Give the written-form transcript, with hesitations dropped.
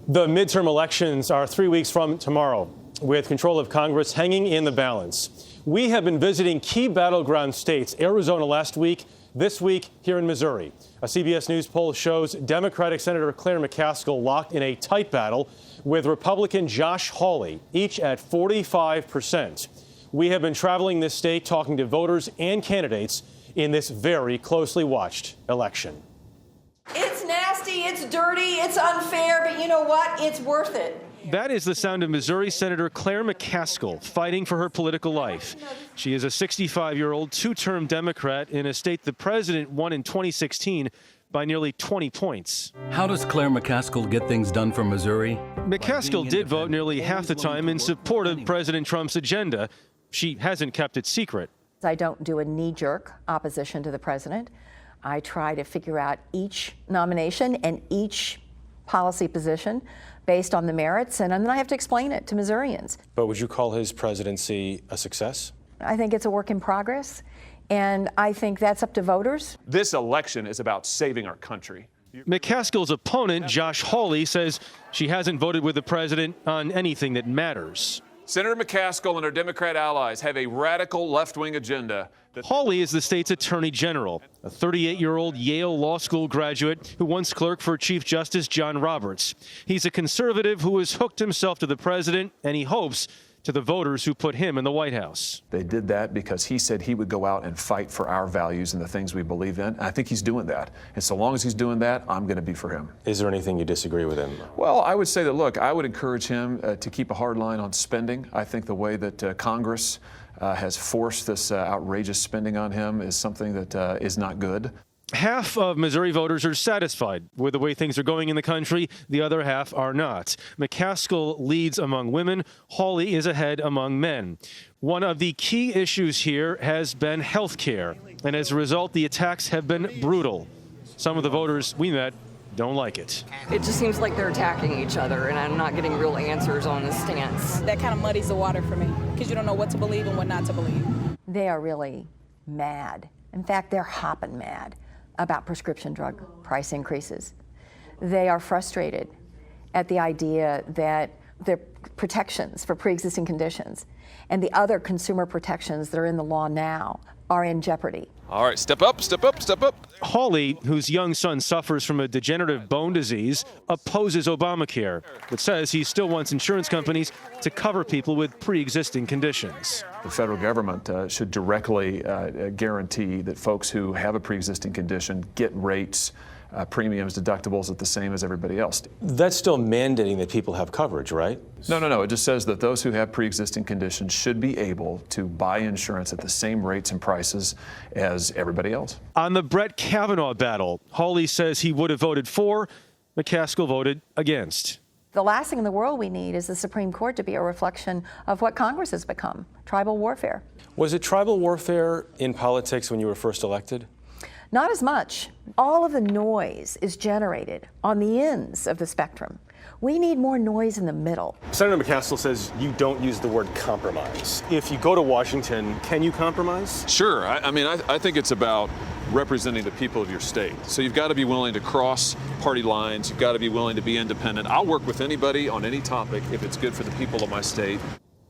The midterm elections are 3 weeks from tomorrow, with control of Congress hanging in the balance. We have been visiting key battleground states, Arizona last week, this week here in Missouri. A CBS News poll shows Democratic Senator Claire McCaskill locked in a tight battle with Republican Josh Hawley, each at 45%. We have been traveling this state talking to voters and candidates in this very closely watched election. It's nasty, it's dirty, it's unfair, but you know what? It's worth it. That is the sound of Missouri Senator Claire McCaskill fighting for her political life. She is a 65-year-old, two-term Democrat in a state the president won in 2016 by nearly 20 points. How does Claire McCaskill get things done for Missouri? McCaskill did vote nearly half the time in support of President Trump's agenda. She hasn't kept it secret. I don't do a knee-jerk opposition to the president. I try to figure out each nomination and each policy position based on the merits, and then I have to explain it to Missourians. But would you call his presidency a success? I think it's a work in progress, and I think that's up to voters. This election is about saving our country. McCaskill's opponent, Josh Hawley, says she hasn't voted with the president on anything that matters. Senator McCaskill and her Democrat allies have a radical left-wing agenda. Hawley is the state's attorney general, a 38-year-old Yale Law School graduate who once clerked for Chief Justice John Roberts. He's a conservative who has hooked himself to the president, and he hopes to the voters who put him in the White House. They did that because he said he would go out and fight for our values and the things we believe in. I think he's doing that. And so long as he's doing that, I'm going to be for him. Is there anything you disagree with him? Well, I would say that, look, I would encourage him to keep a hard line on spending. I think the way that Congress has forced this outrageous spending on him is something that is not good. Half of Missouri voters are satisfied with the way things are going in the country. The other half are not. McCaskill leads among women. Hawley is ahead among men. One of the key issues here has been health care, and as a result, the attacks have been brutal. Some of the voters we met don't like it. It just seems like they're attacking each other, and I'm not getting real answers on the stance. That kind of muddies the water for me, because you don't know what to believe and what not to believe. They are really mad. In fact, they're hopping mad about prescription drug price increases. They are frustrated at the idea that the protections for pre-existing conditions and the other consumer protections that are in the law now are in jeopardy. All right, step up, step up, step up. Hawley, whose young son suffers from a degenerative bone disease, opposes Obamacare, but says he still wants insurance companies to cover people with pre-existing conditions. The federal government should directly guarantee that folks who have a pre-existing condition get rates, premiums, deductibles at the same as everybody else. That's still mandating that people have coverage, right? No. It just says that those who have pre-existing conditions should be able to buy insurance at the same rates and prices as everybody else. On the Brett Kavanaugh battle, Hawley says he would have voted for. McCaskill voted against. The last thing in the world we need is the Supreme Court to be a reflection of what Congress has become, tribal warfare. Was it tribal warfare in politics when you were first elected? Not as much. All of the noise is generated on the ends of the spectrum. We need more noise in the middle. Senator McCaskill says you don't use the word compromise. If you go to Washington, can you compromise? Sure. I think it's about representing the people of your state. So you've got to be willing to cross party lines. You've got to be willing to be independent. I'll work with anybody on any topic if it's good for the people of my state.